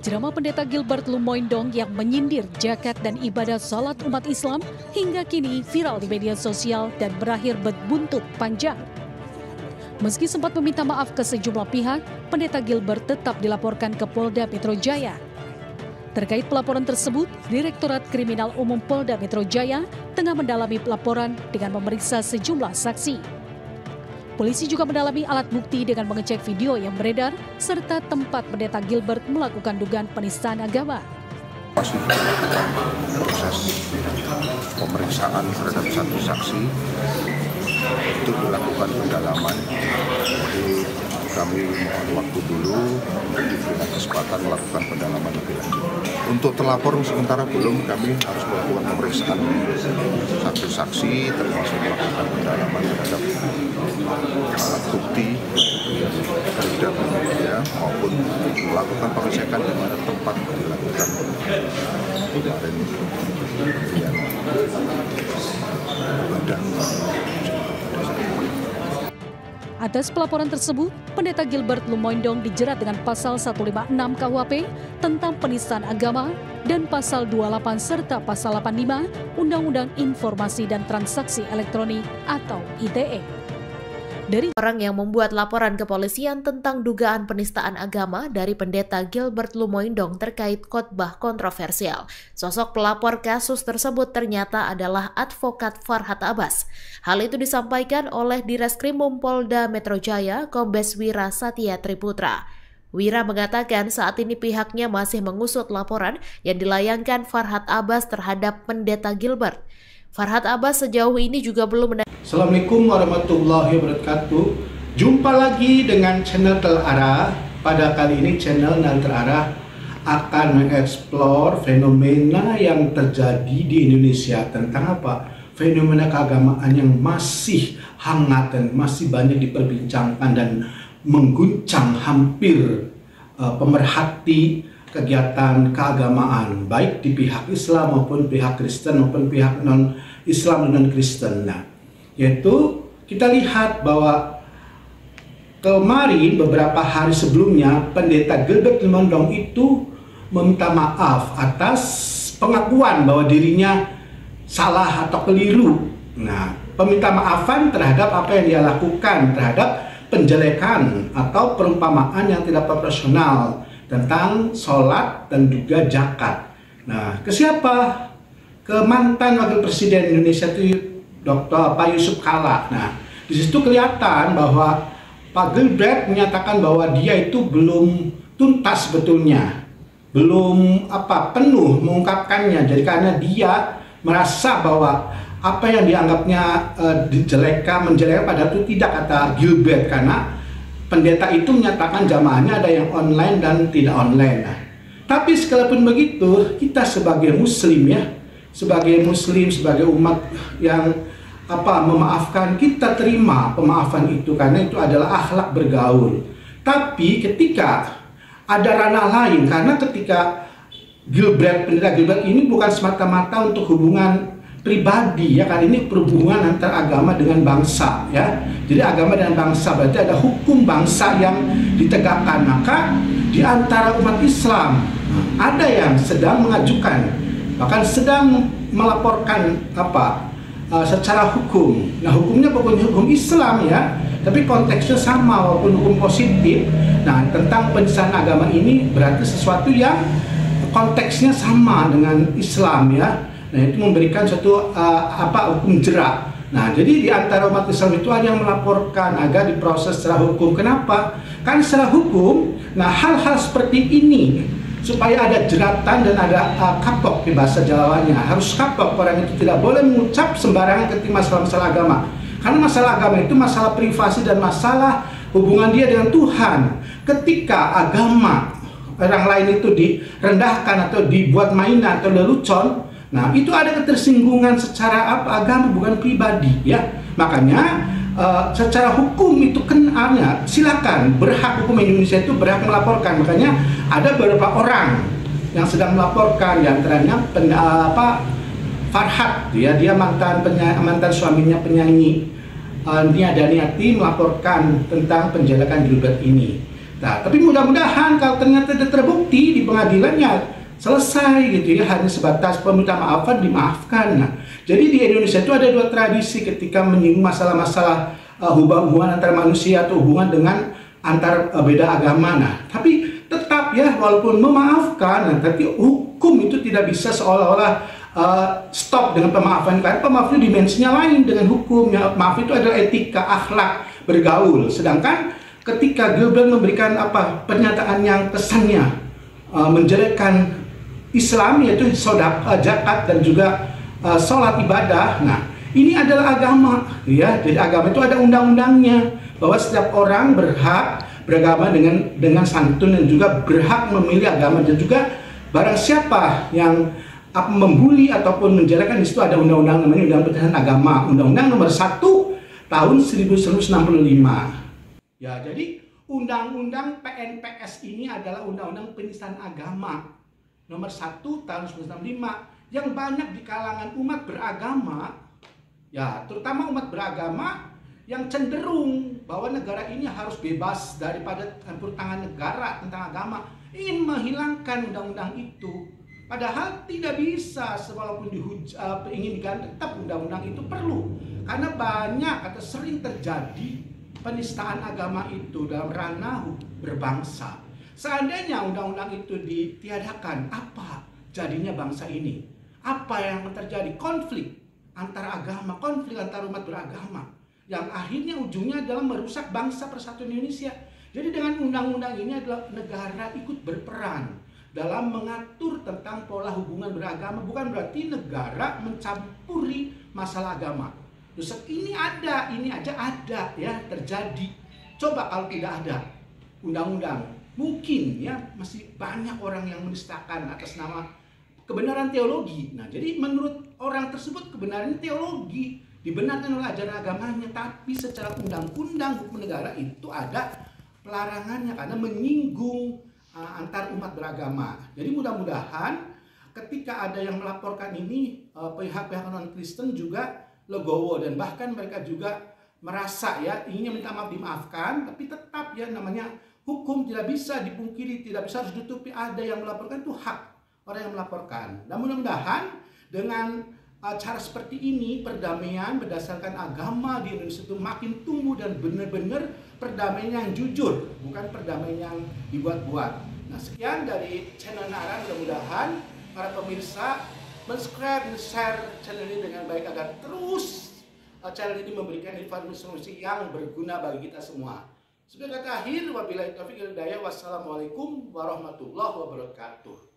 Ceramah Pendeta Gilbert Lumoindong yang menyindir zakat dan ibadah salat umat Islam hingga kini viral di media sosial dan berakhir berbuntut panjang. Meski sempat meminta maaf ke sejumlah pihak, Pendeta Gilbert tetap dilaporkan ke Polda Metro Jaya. Terkait pelaporan tersebut, Direktorat Kriminal Umum Polda Metro Jaya tengah mendalami laporan dengan memeriksa sejumlah saksi. Polisi juga mendalami alat bukti dengan mengecek video yang beredar serta tempat Pendeta Gilbert melakukan dugaan penistaan agama. Masih dilakukan proses pemeriksaan terhadap satu saksi untuk dilakukan pendalaman. Jadi kami mohon waktu dulu untuk diberikan kesempatan melakukan pendalaman lebih lanjut. Untuk terlapor sementara belum, kami harus melakukan pemeriksaan satu saksi termasuk melakukan pendalaman terhadap alat bukti yang beredar di media maupun melakukan pengecekan di mana tempat dilakukan kemarin yang badan. Atas pelaporan tersebut, Pendeta Gilbert Lumoindong dijerat dengan pasal 156 KUHP tentang penistaan agama dan pasal 28 serta pasal 85 Undang-Undang Informasi dan Transaksi Elektronik atau ITE. Dari orang yang membuat laporan kepolisian tentang dugaan penistaan agama dari Pendeta Gilbert Lumoindong terkait khotbah kontroversial. Sosok pelapor kasus tersebut ternyata adalah advokat Farhad Abbas. Hal itu disampaikan oleh Direskrimum Polda Metro Jaya, Kombes Wira Satya Triputra. Wira mengatakan saat ini pihaknya masih mengusut laporan yang dilayangkan Farhad Abbas terhadap Pendeta Gilbert. Farhad Abbas sejauh ini juga belum. Assalamualaikum warahmatullahi wabarakatuh. Jumpa lagi dengan channel Terarah. Pada kali ini channel Terarah akan mengeksplor fenomena yang terjadi di Indonesia tentang apa? Fenomena keagamaan yang masih hangat dan masih banyak diperbincangkan dan mengguncang hampir pemerhati kegiatan keagamaan baik di pihak Islam maupun pihak Kristen maupun pihak non-Islam dan non-Kristen. Nah, yaitu kita lihat bahwa kemarin beberapa hari sebelumnya Pendeta Gilbert Lumoindong itu meminta maaf atas pengakuan bahwa dirinya salah atau keliru. Nah, peminta maafan terhadap apa yang dia lakukan terhadap penjelekan atau perumpamaan yang tidak proporsional tentang sholat dan juga zakat. Nah, ke siapa? Ke mantan Wakil Presiden Indonesia itu Dr. Pak Yusuf Kalla. Nah, di situ kelihatan bahwa Pak Gilbert menyatakan bahwa dia itu belum tuntas sebetulnya, belum penuh mengungkapkannya. Jadi karena dia merasa bahwa apa yang dianggapnya menjelekkan padahal itu tidak, kata Gilbert, karena pendeta itu menyatakan jamaahnya ada yang online dan tidak online. Nah, tapi sekalipun begitu, kita sebagai muslim sebagai umat yang memaafkan, kita terima pemaafan itu karena itu adalah akhlak bergaul. Tapi ketika ada ranah lain, karena ketika Pendeta Gilbert ini bukan semata-mata untuk hubungan pribadi, ya kan, ini perhubungan antar agama dengan bangsa, ya. Jadi agama dan bangsa berarti ada hukum bangsa yang ditegakkan. Maka di antara umat Islam ada yang sedang mengajukan, bahkan sedang melaporkan secara hukum. Nah, hukumnya bukan hukum Islam, ya, tapi konteksnya sama walaupun hukum positif. Nah, tentang penistaan agama ini berarti sesuatu yang konteksnya sama dengan Islam, ya. Nah, itu memberikan suatu hukum jerak. Nah, jadi di antara umat Islam itu ada yang melaporkan agar diproses secara hukum. Kenapa? Kan secara hukum, nah hal-hal seperti ini supaya ada jeratan dan ada kapok di bahasa Jawanya. Harus kapok, orang itu tidak boleh mengucap sembarangan ketika masalah-masalah agama. Karena masalah agama itu masalah privasi dan masalah hubungan dia dengan Tuhan. Ketika agama orang lain itu direndahkan atau dibuat mainan atau lelucon, nah, itu ada ketersinggungan secara agama, bukan pribadi, ya. Makanya secara hukum itu silakan, berhak, hukum Indonesia itu berhak melaporkan. Makanya ada beberapa orang yang sedang melaporkan, di antaranya Farhad, ya, dia mantan suaminya penyanyi Nia Daniati, melaporkan tentang penjelekan Gilbert ini. Nah, tapi mudah-mudahan kalau ternyata terbukti nanti di pengadilannya selesai gitu ya, hanya sebatas peminta maafan dimaafkan. Nah, jadi di Indonesia itu ada dua tradisi ketika menyinggung masalah-masalah hubungan antar manusia atau hubungan dengan antar beda agama. Nah, tapi tetap ya, walaupun memaafkan, nah, tapi hukum itu tidak bisa seolah-olah stop dengan pemaafan, karena pemaaf itu dimensinya lain dengan hukum. Ya, maaf itu adalah etika, akhlak bergaul. Sedangkan ketika Gilbert memberikan pernyataan yang kesannya menjelekkan Islam, yaitu zakat dan juga sholat ibadah. Nah, ini adalah agama, ya. Jadi agama itu ada undang-undangnya bahwa setiap orang berhak beragama dengan santun dan juga berhak memilih agama, dan juga barang siapa yang membuli ataupun menjelekkan, di situ ada undang-undang namanya Undang Penistaan Agama, Undang-Undang Nomor 1 Tahun 1965. Ya, jadi Undang-Undang PNPS ini adalah Undang-Undang Penistaan Agama Nomor 1 Tahun 1965 yang banyak di kalangan umat beragama, ya terutama umat beragama yang cenderung bahwa negara ini harus bebas daripada campur tangan negara tentang agama, ingin menghilangkan undang-undang itu. Padahal tidak bisa, walaupun ingin diganti, tetap undang-undang itu perlu. Karena banyak atau sering terjadi penistaan agama itu dalam ranah berbangsa. Seandainya undang-undang itu ditiadakan, apa jadinya bangsa ini? Apa yang terjadi? Konflik antara agama, konflik antara umat beragama, yang akhirnya ujungnya adalah merusak bangsa persatuan Indonesia. Jadi dengan undang-undang ini adalah negara ikut berperan dalam mengatur tentang pola hubungan beragama, bukan berarti negara mencampuri masalah agama. Terus ini aja ada ya, terjadi. Coba kalau tidak ada undang-undang, mungkin ya masih banyak orang yang menistakan atas nama kebenaran teologi. Nah, jadi menurut orang tersebut kebenaran teologi dibenarkan oleh ajaran agamanya, tapi secara undang-undang hukum negara itu ada pelarangannya karena menyinggung antar umat beragama. Jadi mudah-mudahan ketika ada yang melaporkan ini, pihak-pihak non-Kristen juga legowo, dan bahkan mereka juga merasa ya inginnya minta maaf, dimaafkan, tapi tetap ya namanya hukum tidak bisa dipungkiri, tidak bisa harus ditutupi. Ada yang melaporkan, itu hak orang yang melaporkan. Dan mudah-mudahan dengan cara seperti ini, perdamaian berdasarkan agama di Indonesia itu makin tumbuh dan benar-benar perdamaian yang jujur, bukan perdamaian yang dibuat-buat. Nah, sekian dari channel Nara, mudah-mudahan para pemirsa subscribe dan share channel ini dengan baik agar terus channel ini memberikan informasi yang berguna bagi kita semua. Sebagai kata akhir, wabillahi taufiq wal hidayah, wassalamualaikum warahmatullahi wabarakatuh.